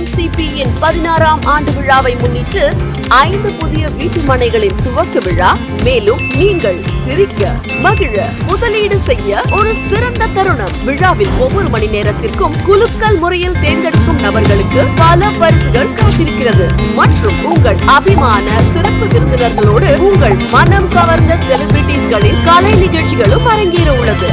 DMCP-யின் 16ஆம் ஆண்டு விழாவை முன்னிட்டு 5 புதிய வீட்டு மனைகளின் துவக்க விழா. மேலும் நீங்கள் சிரிக்க, மகிழ, முதலீடு செய்ய ஒரு சிறந்த தருணம். விழாவில் ஒவ்வொரு மணி நேரத்திற்கும் குலுக்கல் முறையில் தேர்ந்தெடுக்கும் நபர்களுக்கு பல பரிசுகள் காத்திருக்கிறது. மற்றும் உங்கள் அபிமான சிறப்பு விருந்தினர்களோடு உங்கள் மனம் கவர்ந்த செலிபிரிட்டிஸ்களின் கலை நிகழ்ச்சிகளும் அரங்கேற உள்ளது.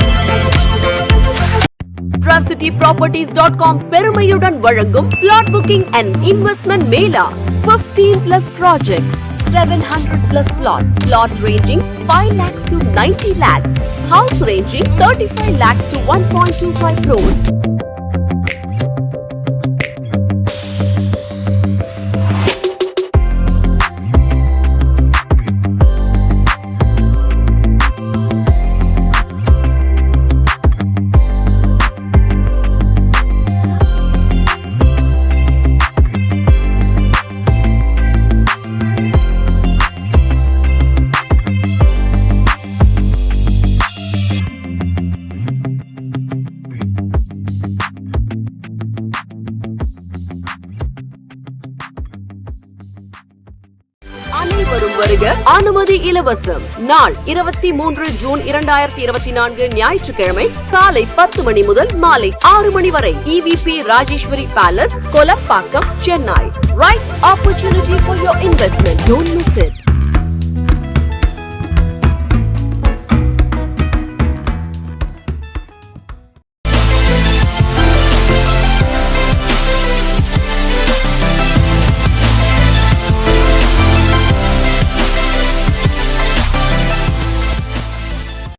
Prasityproperties.com பெருமையுடன் வழங்கும் plot booking and investment Mela. 15+ projects, 700+ plots. Plot ranging 5 lakhs to 90 lakhs. House ranging 35 lakhs to 1.25 crores. அனைவரும் வருக, அனுமதி இலவசம். நாள் 23 ஜூன் 2024 ஞாயிற்றுக்கிழமை காலை 10 மணி முதல் மாலை 6 மணி வரை. EVP Rajeshwari palace, Kolappakkam, Chennai. Right opportunity for your investment. Don't miss it.